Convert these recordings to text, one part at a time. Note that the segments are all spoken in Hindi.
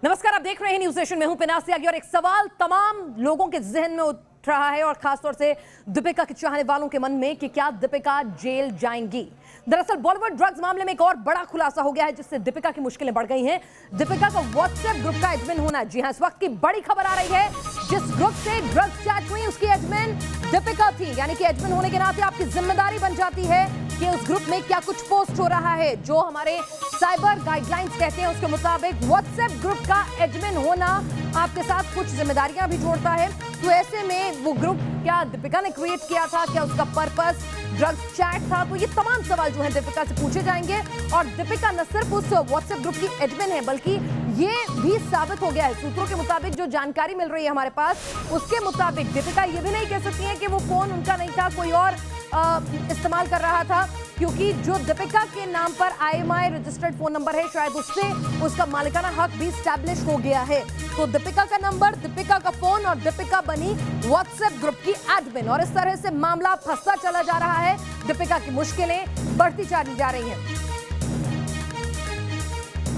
नमस्कार, आप देख रहे हैं न्यूज नेशन में हूं पिनाक त्यागी और एक सवाल तमाम लोगों के जहन में उठ रहा है और खासतौर से दीपिका के चाहने वालों के मन में कि क्या दीपिका जेल जाएंगी। दरअसल बॉलीवुड ड्रग्स मामले में एक और बड़ा खुलासा हो गया है जिससे दीपिका की मुश्किलें बढ़ गई हैं। दीपिका का व्हाट्सएप ग्रुप का एडमिन होना, जी हां, इस वक्त की बड़ी खबर आ रही है। जिस ग्रुप से ड्रग्स चैट हुई उसकी एडमिन दीपिका थी, यानी कि एडमिन होने के नाते आपकी जिम्मेदारी बन जाती है कि उस ग्रुप में क्या कुछ पोस्ट हो रहा है। जो हमारे साइबर गाइडलाइंस कहते हैं उसके मुताबिक व्हाट्सएप ग्रुप का एडमिन होना आपके साथ कुछ जिम्मेदारियां भी जोड़ता है। तो ऐसे में वो ग्रुप क्या दीपिका ने क्रिएट किया था, क्या उसका पर्पस ड्रग्स चैट था? तो ये तमाम सवाल जो है दीपिका से पूछे जाएंगे। और दीपिका न सिर्फ उस व्हाट्सएप ग्रुप की एडमिन है बल्कि ये भी साबित हो गया है, सूत्रों के मुताबिक जो जानकारी मिल रही है हमारे पास, उसके मुताबिक दीपिका ये भी नहीं कह सकती है कि वो फोन उनका नहीं था, कोई और इस्तेमाल कर रहा था, क्योंकि जो दीपिका के नाम पर IMEI रजिस्टर्ड फोन नंबर है शायद उससे उसका मालिकाना हक भी स्टैब्लिश हो गया है। तो दीपिका का नंबर, दीपिका का फोन और दीपिका बनी व्हाट्सएप ग्रुप की एडमिन और इस तरह से मामला फंसता चला जा रहा है। दीपिका की मुश्किलें बढ़ती चली जा रही हैं।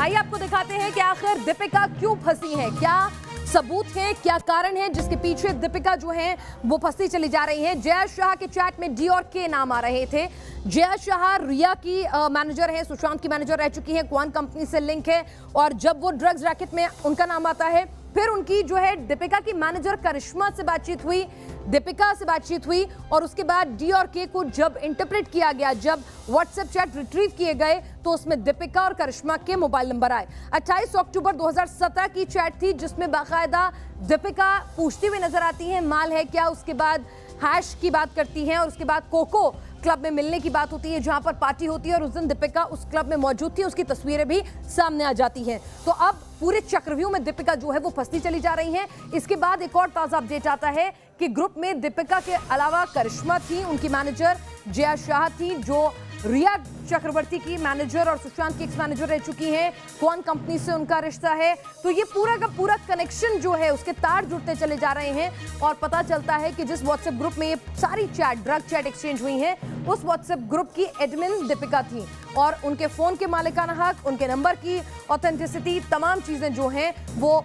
आइए आपको दिखाते हैं कि आखिर दीपिका क्यों फंसी है, क्या सबूत है, क्या कारण है जिसके पीछे दीपिका जो है वो फंसती चली जा रही है। जया शाह के चैट में D और K नाम आ रहे थे। जया शाह रिया की मैनेजर है, सुशांत की मैनेजर रह चुकी है, क्वान कंपनी से लिंक है और जब वो ड्रग्स रैकेट में उनका नाम आता है, फिर उनकी जो है दीपिका की मैनेजर करिश्मा से बातचीत हुई, दीपिका से बातचीत हुई और उसके बाद D और K को जब इंटरप्रेट किया गया, जब व्हाट्सएप चैट रिट्रीव किए गए तो उसमें दीपिका और करिश्मा के मोबाइल नंबर आए। 28 अक्टूबर 2017 की चैट थी जिसमें बाकायदा दीपिका पूछती हुई नजर आती है माल है क्या, उसके बाद हैश की बात करती हैं और उसके बाद कोको क्लब में मिलने की बात होती है जहां पर पार्टी होती है और उस दिन दीपिका उस क्लब में मौजूद थी, उसकी तस्वीरें भी सामने आ जाती हैं। तो अब पूरे चक्रव्यूह में दीपिका जो है वो फंसती चली जा रही हैं। इसके बाद एक और ताजा अपडेट आता है कि ग्रुप में दीपिका के अलावा करिश्मा थी, उनकी मैनेजर जया शाह थी जो रिया चक्रवर्ती की मैनेजर और सुशांत की एक्स मैनेजर रह चुकी हैं, क्वान कंपनी से उनका रिश्ता है। तो ये पूरा का पूरा कनेक्शन जो है उसके तार जुड़ते चले जा रहे हैं और पता चलता है कि जिस व्हाट्सएप ग्रुप में ये सारी चैट ड्रग चैट एक्सचेंज हुई है उस व्हाट्सएप ग्रुप की एडमिन दीपिका थी और उनके फोन के मालिकाना हक, उनके नंबर की ऑथेंटिसिटी, तमाम चीजें जो हैं वो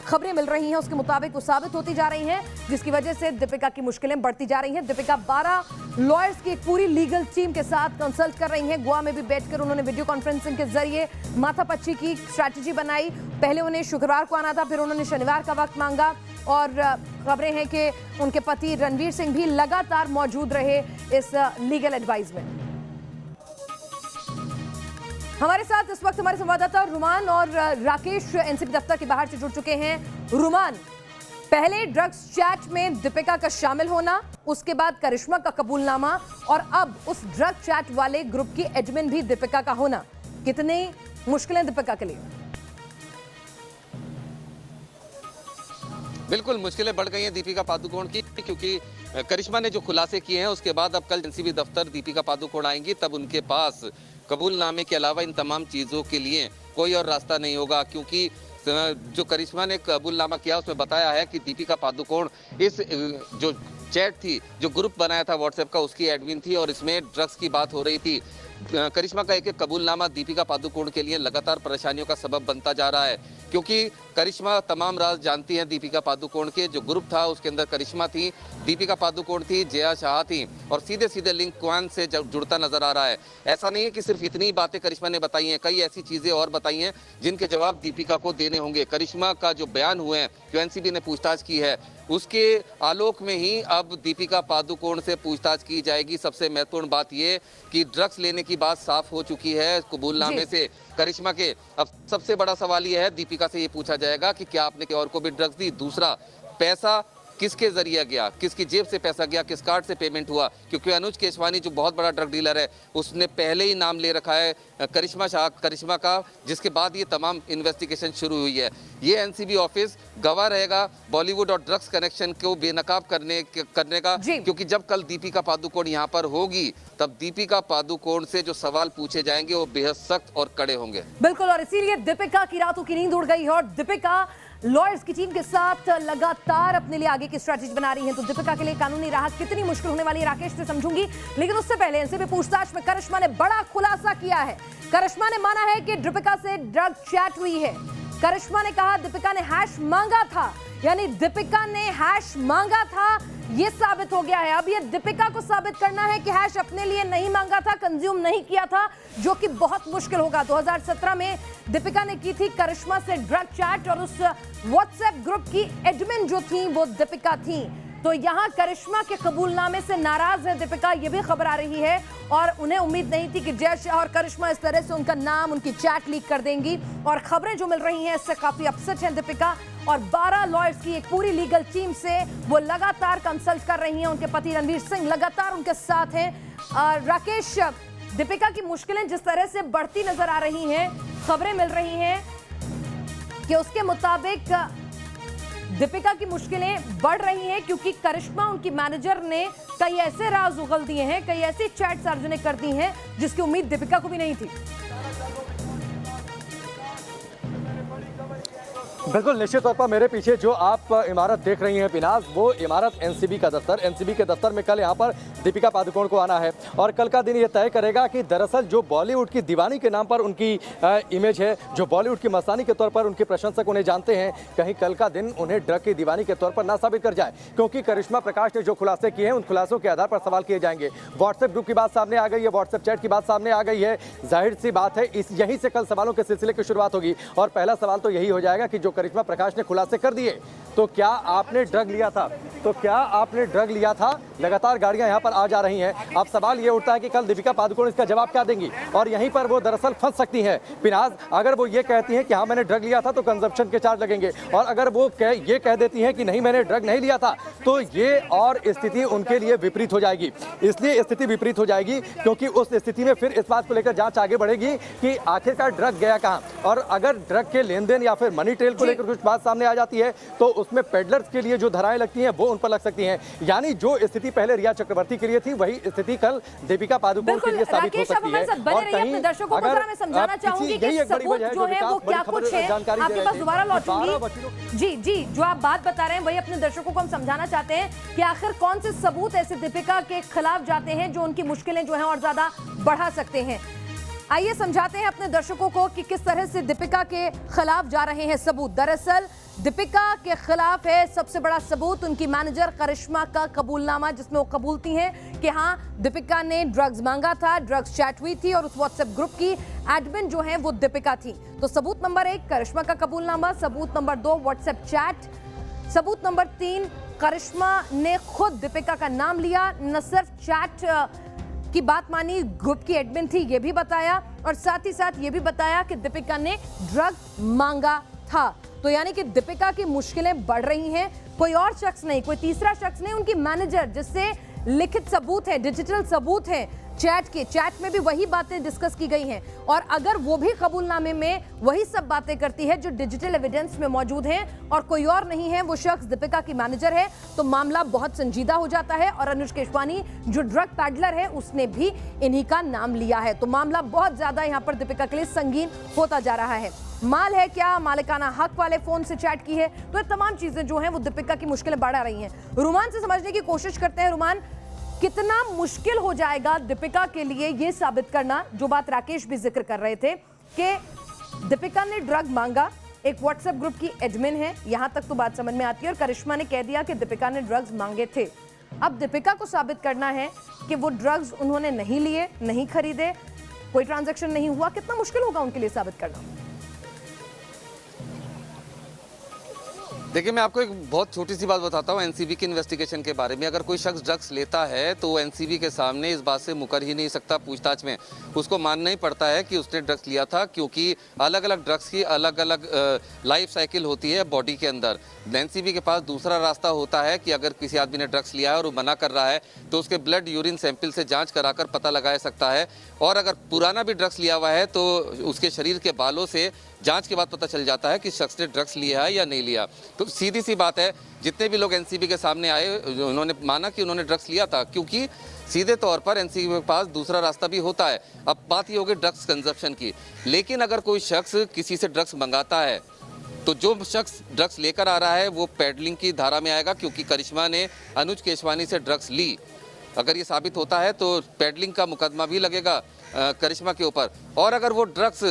खबरें मिल रही हैं उसके मुताबिक वो साबित होती जा रही हैं, जिसकी वजह से दीपिका की मुश्किलें बढ़ती जा रही हैं। दीपिका 12 लॉयर्स की एक पूरी लीगल टीम के साथ कंसल्ट कर रही हैं। गोवा में भी बैठकर उन्होंने वीडियो कॉन्फ्रेंसिंग के जरिए माथापच्ची की स्ट्रैटेजी बनाई। पहले उन्हें शुक्रवार को आना था, फिर उन्होंने शनिवार का वक्त मांगा और खबरें हैं कि उनके पति रणवीर सिंह भी लगातार मौजूद रहे इस लीगल एडवाइस में। हमारे साथ इस वक्त हमारे संवाददाता रुमान और राकेश एनसीबी दफ्तर के बाहर से जुड़ चुके हैं। रुमान, पहले ड्रग्स चैट में दीपिका का शामिल होना, उसके बाद करिश्मा का कबूलनामा और अब उस ड्रग चैट वाले ग्रुप की एडमिन भी दीपिका का होना, कितनी मुश्किलें दीपिका के लिए? बिल्कुल मुश्किलें बढ़ गई हैं दीपिका पादुकोण की, क्योंकि करिश्मा ने जो खुलासे किए हैं उसके बाद अब कल एनसीबी दफ्तर दीपिका पादुकोण आएंगी, तब उनके पास कबूलनामे के अलावा इन तमाम चीज़ों के लिए कोई और रास्ता नहीं होगा। क्योंकि जो करिश्मा ने कबूलनामा किया उसमें बताया है कि दीपिका पादुकोण इस जो चैट थी, जो ग्रुप बनाया था व्हाट्सएप का, उसकी एडमिन थी और इसमें ड्रग्स की बात हो रही थी। करिश्मा का एक कबूलनामा दीपिका पादुकोण के लिए लगातार परेशानियों का सबब बनता जा रहा है, क्योंकि करिश्मा तमाम राज जानती हैं दीपिका पादुकोण के। जो ग्रुप था उसके अंदर करिश्मा थी, दीपिका पादुकोण थी, जया शाह थी और सीधे सीधे लिंक क्वान से जुड़ता नजर आ रहा है। ऐसा नहीं है कि सिर्फ इतनी बातें करिश्मा ने बताई हैं, कई ऐसी चीजें और बताई हैं जिनके जवाब दीपिका को देने होंगे। करिश्मा का जो बयान हुए हैं, जो एनसीबी ने पूछताछ की है, उसके आलोक में ही अब दीपिका पादुकोण से पूछताछ की जाएगी। सबसे महत्वपूर्ण बात यह कि ड्रग्स लेने की बात साफ हो चुकी है कबूलनामे से करिश्मा के। अब सबसे बड़ा सवाल यह है, दीपिका से ये पूछा जाएगा कि क्या आपने और को भी ड्रग्स दी, दूसरा पैसा किसके जरिए गया, किसकी जेब से पैसा गया, किस कार्ड से पेमेंट हुआ, क्योंकि अनुज केशवानी जो बहुत बड़ा ड्रग डीलर है उसने पहले ही नाम ले रखा है करिश्मा का, जिसके बाद ये तमाम इन्वेस्टिगेशन शुरू हुई है। ये एनसीबी ऑफिस गवाह रहेगा बॉलीवुड और ड्रग्स कनेक्शन को बेनकाब करने का, क्योंकि जब कल दीपिका पादुकोण यहाँ पर होगी तब दीपिका पादुकोण से जो सवाल पूछे जाएंगे वो बेहद सख्त और कड़े होंगे। बिल्कुल, और इसीलिए दीपिका की रातों की नींद उड़ गई है और दीपिका लॉयर्स की टीम के साथ लगातार अपने लिए आगे की स्ट्रेटजी बना रही है। तो दीपिका के लिए कानूनी राहत कितनी मुश्किल होने वाली है राकेश से समझूंगी, लेकिन उससे पहले एनसीबी पूछताछ में करिश्मा ने बड़ा खुलासा किया है। करिश्मा ने माना है कि दीपिका से ड्रग चैट हुई है। करिश्मा ने कहा दीपिका ने हैश मांगा था, यानी दीपिका ने हैश मांगा था, ये साबित हो गया है। अब ये दीपिका को साबित करना है कि हैश अपने लिए नहीं मांगा था, कंज्यूम नहीं किया था, जो कि बहुत मुश्किल होगा। 2017 में दीपिका ने की थी करिश्मा से ड्रग चैट और उस व्हाट्सएप ग्रुप की एडमिन जो थी वो दीपिका थी। तो यहां करिश्मा के कबूलनामे से नाराज है दीपिका, ये भी खबर आ रही है और उन्हें उम्मीद नहीं थी कि जय शाह और करिश्मा इस तरह से उनका नाम, उनकी चैट लीक कर देंगी। और खबरें जो मिल रही हैं इससे काफी अपसेट हैं दीपिका और 12 लॉयर्स की एक पूरी लीगल टीम से वो लगातार कंसल्ट कर रही हैं। उनके पति रणवीर सिंह लगातार उनके साथ हैं। राकेश, दीपिका की मुश्किलें जिस तरह से बढ़ती नजर आ रही हैं, खबरें मिल रही हैं कि उसके मुताबिक दीपिका की मुश्किलें बढ़ रही हैं क्योंकि करिश्मा उनकी मैनेजर ने कई ऐसे राज उगल दिए हैं, कई ऐसी चैट सार्वजनिक कर दी हैं जिसकी उम्मीद दीपिका को भी नहीं थी। बिल्कुल निश्चित तौर पर मेरे पीछे जो आप इमारत देख रही हैं पिनाज, वो इमारत एनसीबी का दफ्तर। एनसीबी के दफ्तर में कल यहाँ पर दीपिका पादुकोण को आना है और कल का दिन ये तय करेगा कि दरअसल जो बॉलीवुड की दीवानी के नाम पर उनकी इमेज है, जो बॉलीवुड की मस्तानी के तौर पर उनके प्रशंसक उन्हें जानते हैं, कहीं कल का दिन उन्हें ड्रग की दीवानी के तौर पर ना साबित कर जाए। क्योंकि करिश्मा प्रकाश ने जो खुलासे किए हैं उन खुलासों के आधार पर सवाल किए जाएंगे। व्हाट्सएप ग्रुप की बात सामने आ गई है, व्हाट्सएप चैट की बात सामने आ गई है। जाहिर सी बात है यहीं से कल सवालों के सिलसिले की शुरुआत होगी और पहला सवाल तो यही हो जाएगा कि जो करिश्मा प्रकाश ने खुलासे कर दिए, तो क्या आपने ड्रग लिया था? तो क्या आपने ड्रग लिया था? लगातार गाड़ियां यहां पर आ जा रही हैं। अब सवाल यह उठता है कि कल दीपिका पादुकोण इसका जवाब क्या देंगी और यहीं पर वो दरअसल फंस सकती हैं। पिनाज, अगर वो ये कहती हैं कि हाँ मैंने ड्रग लिया था तो कंजप्शन के चार्ज लगेंगे और अगर वो ये कह देती हैं कि नहीं मैंने ड्रग नहीं लिया था, तो ये और स्थिति उनके लिए विपरीत हो जाएगी। इसलिए स्थिति विपरीत हो जाएगी क्योंकि उस स्थिति में फिर इस बात को लेकर जांच आगे बढ़ेगी कि आखिरकार ड्रग गया कहाँ। और अगर ड्रग के लेन देन या फिर मनी ट्रेल को लेकर कुछ बात सामने आ जाती है तो उसमें पेडलर्स के लिए जो धाराएं लगती हैं वो उन पर लग सकती हैं। यानी जो स्थिति पहले रिया चक्रवर्ती के लिए थी वही स्थिति कल दीपिका पादुकोण के लिए साबित हो सकती है। और कहीं दर्शकों को मैं समझाना चाहूंगी कि सबूत जो है वो क्या कुछ है। आपके पास दोबारा लौटूंगी। जी, जो आप बात बता रहे हैं वही अपने दर्शकों को हम समझाना चाहते हैं कि आखिर कौन से सबूत ऐसे दीपिका के खिलाफ जाते हैं जो उनकी मुश्किलें जो है और ज्यादा बढ़ा सकते हैं। आइए समझाते हैं अपने दर्शकों को कि किस तरह से दीपिका के खिलाफ जा रहे हैं सबूत। दरअसल दीपिका के खिलाफ है सबसे बड़ा सबूत उनकी मैनेजर करिश्मा का कबूलनामा, जिसमें वो कबूलती हैं कि हाँ दीपिका ने ड्रग्स मांगा था, ड्रग्स चैट हुई थी और उस व्हाट्सएप ग्रुप की एडमिन जो है वो दीपिका थी। तो सबूत नंबर 1 करिश्मा का कबूलनामा, सबूत नंबर 2 व्हाट्सएप चैट, सबूत नंबर 3 करिश्मा ने खुद दीपिका का नाम लिया, न सिर्फ चैट की बात मानी, ग्रुप की एडमिन थी ये भी बताया और साथ ही साथ ये भी बताया कि दीपिका ने ड्रग मांगा था। तो यानी कि दीपिका की मुश्किलें बढ़ रही हैं। कोई और शख्स नहीं, कोई तीसरा शख्स नहीं, उनकी मैनेजर, जिससे लिखित सबूत है, डिजिटल सबूत है चैट के, चैट में भी वही बातें डिस्कस की गई हैं और अगर वो भी कबूलनामे में वही सब बातें करती है जो डिजिटल एविडेंस में मौजूद हैं और कोई और नहीं है वो शख्स दीपिका की मैनेजर है, तो मामला बहुत संजीदा हो जाता है। और अनुज केशवानी जो ड्रग पैडलर है उसने भी इन्हीं का नाम लिया है, तो मामला बहुत ज्यादा यहाँ पर दीपिका के लिए संगीन होता जा रहा है। माल है क्या, मालिकाना हक वाले फोन से चैट की है, तो ये तमाम चीजें जो हैं वो दीपिका की मुश्किलें बढ़ा रही हैं। रुमान से समझने की कोशिश करते हैं। रुमान, कितना मुश्किल हो जाएगा दीपिका के लिए ये साबित करना, जो बात राकेश भी जिक्र कर रहे थे कि दीपिका ने ड्रग मांगा, एक व्हाट्सएप ग्रुप की एडमिन है, यहां तक तो बात समझ में आती है, और करिश्मा ने कह दिया कि दीपिका ने ड्रग्स मांगे थे। अब दीपिका को साबित करना है कि वो ड्रग्स उन्होंने नहीं लिए, नहीं खरीदे, कोई ट्रांजैक्शन नहीं हुआ। कितना मुश्किल होगा उनके लिए साबित करना? देखिए, मैं आपको एक बहुत छोटी सी बात बताता हूँ एनसीबी के इन्वेस्टिगेशन के बारे में। अगर कोई शख्स ड्रग्स लेता है तो एनसीबी के सामने इस बात से मुकर ही नहीं सकता पूछताछ में। उसको मानना ही पड़ता है कि उसने ड्रग्स लिया था, क्योंकि अलग अलग ड्रग्स की अलग अलग लाइफ साइकिल होती है बॉडी के अंदर। एनसीबी के पास दूसरा रास्ता होता है कि अगर किसी आदमी ने ड्रग्स लिया है और वो मना कर रहा है तो उसके ब्लड यूरिन सैंपल से जाँच कराकर पता लगा सकता है, और अगर पुराना भी ड्रग्स लिया हुआ है तो उसके शरीर के बालों से जांच के बाद पता चल जाता है कि शख्स ने ड्रग्स लिया है या नहीं लिया। तो सीधी सी बात है, जितने भी लोग एनसीबी के सामने आए उन्होंने माना कि उन्होंने ड्रग्स लिया था, क्योंकि सीधे तौर पर एनसीबी के पास दूसरा रास्ता भी होता है। अब बात ये होगी ड्रग्स कंजप्शन की। लेकिन अगर कोई शख्स किसी से ड्रग्स मंगाता है तो जो शख्स ड्रग्स लेकर आ रहा है वो पेडलिंग की धारा में आएगा, क्योंकि करिश्मा ने अनुज केशवानी से ड्रग्स ली। अगर ये साबित होता है तो पेडलिंग का मुकदमा भी लगेगा करिश्मा के ऊपर। और अगर वो ड्रग्स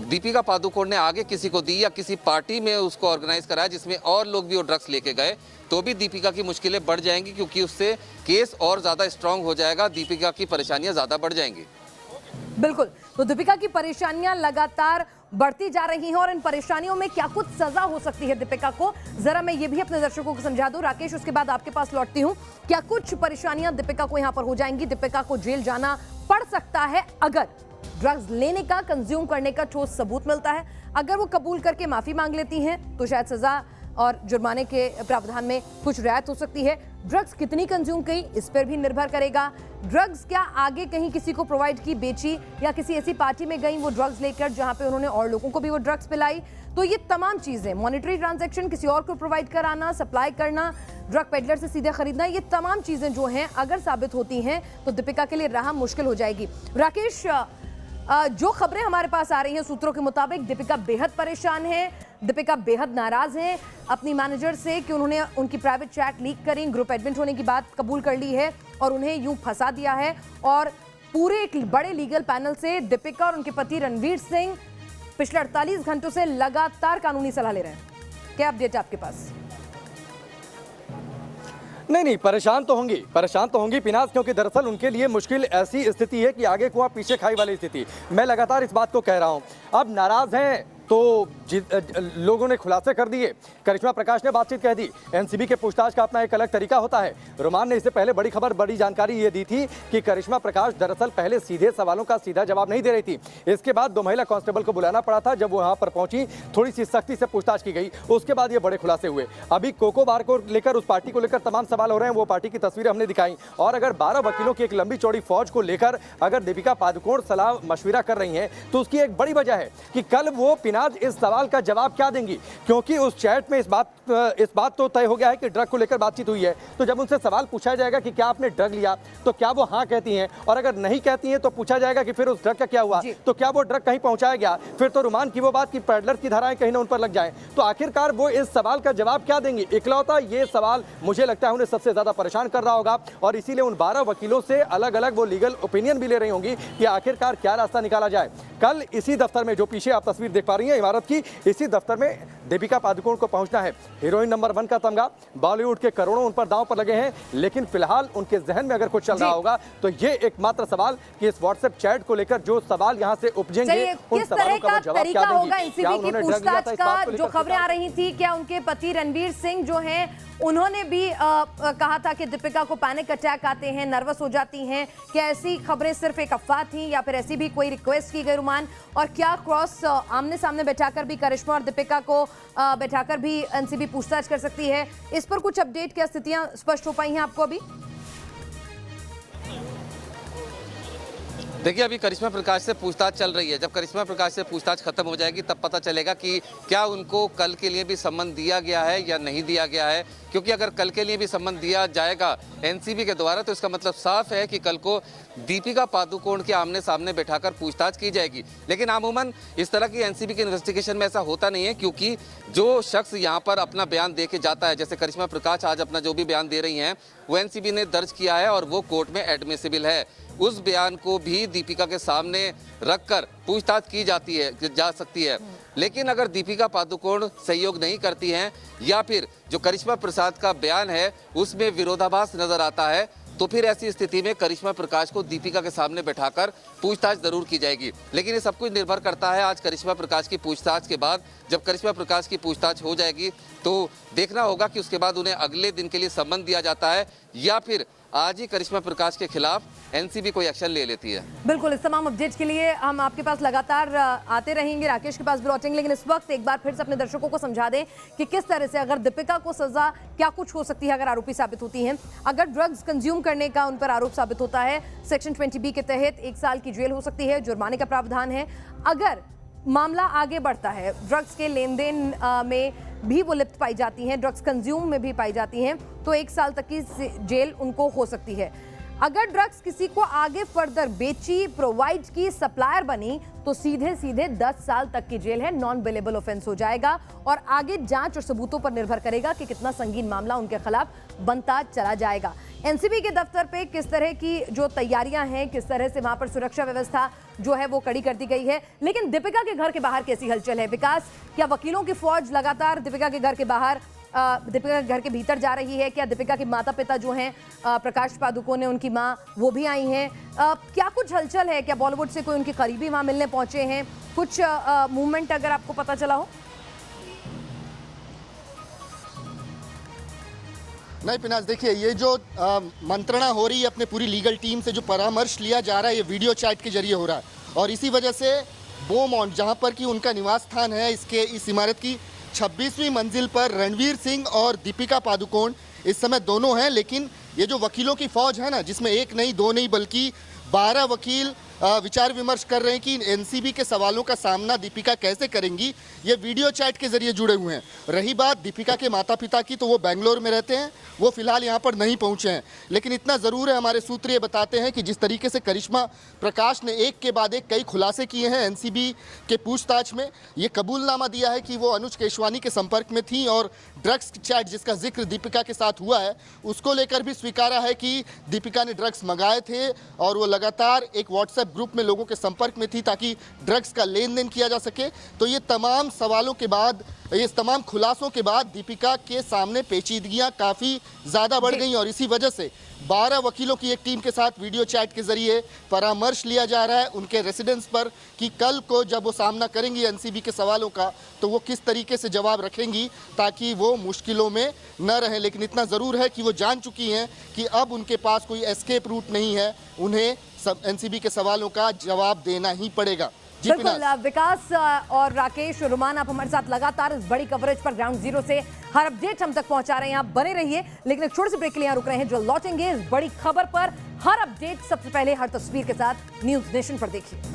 दीपिका पादुकोण ने आगे किसी को दी या किसी पार्टी में उसको ऑर्गेनाइज कराया जिसमें और लोग भी वो ड्रग्स लेके गए, तो भी दीपिका की मुश्किलें बढ़ जाएंगी, क्योंकि उससे केस और ज़्यादा स्ट्रांग हो जाएगा, दीपिका की परेशानियां ज़्यादा बढ़ जाएंगी। बिल्कुल, तो दीपिका की परेशानियां लगातार बढ़ती जा रही हैं और इन परेशानियों में क्या कुछ सजा हो सकती है दीपिका को, जरा मैं ये भी अपने दर्शकों को समझा दूं। राकेश, उसके बाद आपके पास लौटती हूं। क्या कुछ परेशानियां दीपिका को यहां पर हो जाएंगी? दीपिका को जेल जाना पड़ सकता है अगर ड्रग्स लेने का, कंज्यूम करने का ठोस सबूत मिलता है। अगर वो कबूल करके माफी मांग लेती हैं तो शायद सजा और जुर्माने के प्रावधान में कुछ रियायत हो सकती है। ड्रग्स कितनी कंज्यूम की, इस पर भी निर्भर करेगा। ड्रग्स क्या आगे कहीं किसी को प्रोवाइड की, बेची, या किसी ऐसी पार्टी में गई वो ड्रग्स लेकर जहां पे उन्होंने और लोगों को भी वो ड्रग्स पिलाई, तो ये तमाम चीजें, मॉनेटरी ट्रांजैक्शन, किसी और को प्रोवाइड कराना, सप्लाई करना, ड्रग पेडलर से सीधे खरीदना, ये तमाम चीजें जो हैं अगर साबित होती हैं तो दीपिका के लिए राह मुश्किल हो जाएगी। राकेश, जो खबरें हमारे पास आ रही हैं सूत्रों के मुताबिक दीपिका बेहद परेशान है, दीपिका बेहद नाराज हैं अपनी मैनेजर से कि उन्होंने उनकी प्राइवेट चैट लीक करी, ग्रुप एडमिट होने की बात कबूल कर ली है और उन्हें यूं फंसा दिया है। और पूरे एक बड़े लीगल पैनल से दीपिका और उनके पति रणवीर सिंह पिछले 48 घंटों से लगातार कानूनी सलाह ले रहे हैं। क्या अपडेट है आपके पास? नहीं, परेशान तो होंगी पिनाज, क्योंकि दरअसल उनके लिए मुश्किल ऐसी स्थिति है कि आगे कुआं पीछे खाई वाली स्थिति। मैं लगातार इस बात को कह रहा हूं। अब नाराज हैं तो लोगों ने खुलासे कर दिए, करिश्मा प्रकाश ने बातचीत कह दी। एनसीबी के पूछताछ का अपना एक अलग तरीका होता है। रोमान ने इससे पहले बड़ी खबर, बड़ी जानकारी ये दी थी कि करिश्मा प्रकाश दरअसल पहले सीधे सवालों का सीधा जवाब नहीं दे रही थी। इसके बाद 2 महिला कांस्टेबल को बुलाना पड़ा था। जब वो वहां पर पहुंची, थोड़ी सी सख्ती से पूछताछ की गई, उसके बाद ये बड़े खुलासे हुए। अभी कोको बार को लेकर, उस पार्टी को लेकर तमाम सवाल हो रहे हैं। वो पार्टी की तस्वीरें हमने दिखाई। और अगर 12 वकीलों की एक लंबी चौड़ी फौज को लेकर अगर दीपिका पादुकोण सलाह मशविरा कर रही हैं, तो उसकी एक बड़ी वजह है कि कल वो पिनाज इस सवाल का जवाब क्या देंगी, क्योंकि उस चैट में इस बात तो तय हो गया है कि ड्रग को लेकर बातचीत हुई है। तो जब उनसे सवाल पूछा जाएगा कि क्या आपने ड्रग लिया, तो क्या वो हाँ कहती हैं, और अगर नहीं कहती हैं तो पूछा जाएगा कि फिर उस ड्रग का क्या हुआ, तो क्या वो ड्रग कहीं पहुंचाया गया। फिर तो रुमान की वो बात कि पैडलर की धाराएं कहीं ना उन पर लग जाए। तो आखिरकार वो इस सवाल का जवाब क्या देंगी, इकलौता ये सवाल मुझे लगता है उन्हें सबसे ज्यादा परेशान कर रहा होगा। और इसीलिए उन 12 वकीलों से अलग अलग वो लीगल ओपिनियन भी ले रही होंगी कि आखिरकार क्या रास्ता निकाला जाए। कल इसी दफ्तर में, जो पीछे आप तस्वीर देख पा रही हैं इमारत की, इसी दफ्तर में दीपिका पादुकोण को पहुंचना है। हीरोइन नंबर 1 का तमगा, बॉलीवुड के करोड़ों उन पर दांव पर लगे हैं। लेकिन फिलहाल उनके जहन में अगर कुछ चल रहा होगा तो ये एकमात्र सवाल कि इस व्हाट्सएप चैट को लेकर जो सवाल यहां से उपजेंगे, उन सवालों का जवाब क्या देंगी। एनसीबी की पूछताछ का जो खबरें आ रही थी, क्या उनके पति रणवीर सिंह जो हैं उन्होंने भी कहा था कि दीपिका को पैनिक अटैक आते हैं, नर्वस हो जाती हैं, क्या ऐसी खबरें सिर्फ एक अफवाह थी या फिर ऐसी भी कोई रिक्वेस्ट की गई रुमान? और क्या क्रॉस आमने सामने बैठाकर भी करिश्मा और दीपिका को बैठाकर भी एनसीबी पूछताछ कर सकती है? इस पर कुछ अपडेट, क्या स्थितियां स्पष्ट हो पाई हैं आपको अभी? देखिए, अभी करिश्मा प्रकाश से पूछताछ चल रही है। जब करिश्मा प्रकाश से पूछताछ खत्म हो जाएगी तब पता चलेगा कि क्या उनको कल के लिए भी सम्मन दिया गया है या नहीं दिया गया है। क्योंकि अगर कल के लिए भी सम्मन दिया जाएगा एनसीबी के द्वारा, तो इसका मतलब साफ है कि कल को दीपिका पादुकोण के आमने सामने बैठाकर पूछताछ की जाएगी। लेकिन आमूमन इस तरह की एनसीबी के इन्वेस्टिगेशन में ऐसा होता नहीं है, क्योंकि जो शख्स यहाँ पर अपना बयान दे के जाता है, जैसे करिश्मा प्रकाश आज अपना जो भी बयान दे रही हैं, वो एनसीबी ने दर्ज किया है और वो कोर्ट में एडमिसिबल है। उस बयान को भी दीपिका के सामने रखकर पूछताछ की जा सकती है। लेकिन अगर दीपिका पादुकोण सहयोग नहीं करती हैं या फिर जो करिश्मा प्रसाद का बयान है उसमें विरोधाभास नजर आता है, तो फिर ऐसी स्थिति में करिश्मा प्रकाश को दीपिका के सामने बैठाकर पूछताछ जरूर की जाएगी। लेकिन ये सब कुछ निर्भर करता है आज करिश्मा प्रकाश की पूछताछ के बाद। जब करिश्मा प्रकाश की पूछताछ हो जाएगी तो देखना होगा कि उसके बाद उन्हें अगले दिन के लिए सम्मन दिया जाता है या फिर आज ही करिश्मा प्रकाश के खिलाफ एनसीबी कोई एक्शन ले लेती है। बिल्कुल, इस तमाम अपडेट्स के लिए हम आपके पास लगातार आते रहेंगे, राकेश के पास भी लौटेंगे। लेकिन इस वक्त एक बार फिर से अपने दर्शकों को समझा दें कि किस तरह से अगर दीपिका को सजा क्या कुछ हो सकती है अगर आरोपी साबित होती हैं। अगर ड्रग्स कंज्यूम करने का उन पर आरोप साबित होता है, सेक्शन 20B के तहत 1 साल की जेल हो सकती है, जुर्माने का प्रावधान है। अगर मामला आगे बढ़ता है, ड्रग्स के लेन देन में भी वो लिप्त पाई जाती हैं, ड्रग्स कंज्यूम में भी पाई जाती हैं, तो 1 साल तक की जेल उनको हो सकती है। अगर ड्रग्स किसी को आगे फर्दर बेची, प्रोवाइड की, सप्लायर बनी तो सीधे सीधे 10 साल तक की जेल है, नॉन बेलेबल ऑफेंस हो जाएगा और आगे जांच और सबूतों पर निर्भर करेगा कि कितना संगीन मामला उनके खिलाफ बनता चला जाएगा। एनसीबी के दफ्तर पे किस तरह की जो तैयारियां हैं, किस तरह से वहां पर सुरक्षा व्यवस्था जो है वो कड़ी कर दी गई है, लेकिन दीपिका के घर के बाहर कैसी हलचल है विकास? क्या वकीलों की फौज लगातार दीपिका के घर के बाहर, दीपिका के घर के भीतर जा रही है? क्या दीपिका के माता पिता जो हैं प्रकाश पादुकोण, उनकी मां, वो भी आई हैं? क्या कुछ हलचल है? क्या बॉलीवुड से कोई उनके करीबी वहां मिलने पहुंचे हैं? कुछ मूवमेंट अगर आपको पता चला हो? नहीं पिनाज, देखिए ये जो मंत्रणा हो रही है अपने पूरी लीगल टीम से, जो परामर्श लिया जा रहा है, ये वीडियो चैट के जरिए हो रहा है और इसी वजह से बोमॉन्ट, जहां पर कि उनका निवास स्थान है, इस इमारत की 26वीं मंजिल पर रणवीर सिंह और दीपिका पादुकोण इस समय दोनों हैं। लेकिन ये जो वकीलों की फौज है ना, जिसमें एक नहीं, दो नहीं, बल्कि 12 वकील विचार विमर्श कर रहे हैं कि एनसीबी के सवालों का सामना दीपिका कैसे करेंगी, ये वीडियो चैट के जरिए जुड़े हुए हैं। रही बात दीपिका के माता पिता की, तो वो बेंगलोर में रहते हैं, वो फिलहाल यहाँ पर नहीं पहुँचे हैं। लेकिन इतना ज़रूर है, हमारे सूत्र ये बताते हैं कि जिस तरीके से करिश्मा प्रकाश ने एक के बाद एक कई खुलासे किए हैं एनसीबी के पूछताछ में, ये कबूलनामा दिया है कि वो अनुज केशवानी के संपर्क में थी और ड्रग्स चैट जिसका जिक्र दीपिका के साथ हुआ है, उसको लेकर भी स्वीकारा है कि दीपिका ने ड्रग्स मंगाए थे और वो लगातार एक व्हाट्सएप ग्रुप में लोगों के संपर्क में थी ताकि ड्रग्स का लेन देन किया जा सके। तो ये तमाम सवालों के बाद, ये तमाम खुलासों के बाद दीपिका के सामने पेचीदगियां काफ़ी ज़्यादा बढ़ गई और इसी वजह से 12 वकीलों की एक टीम के साथ वीडियो चैट के जरिए परामर्श लिया जा रहा है उनके रेसिडेंस पर कि कल को जब वो सामना करेंगी एनसीबी के सवालों का, तो वो किस तरीके से जवाब रखेंगी ताकि वो मुश्किलों में न रहें। लेकिन इतना ज़रूर है कि वो जान चुकी हैं कि अब उनके पास कोई एस्केप रूट नहीं है, उन्हें एनसीबी के सवालों का जवाब देना ही पड़ेगा। बिल्कुल विकास और राकेश, रुमान, आप हमारे साथ लगातार इस बड़ी कवरेज पर ग्राउंड जीरो से हर अपडेट हम तक पहुंचा रहे हैं, आप बने रहिए। लेकिन एक छोटे से ब्रेक के लिए यहाँ रुक रहे हैं, जो लौटेंगे इस बड़ी खबर पर, हर अपडेट सबसे पहले हर तस्वीर के साथ न्यूज़ नेशन पर देखिए।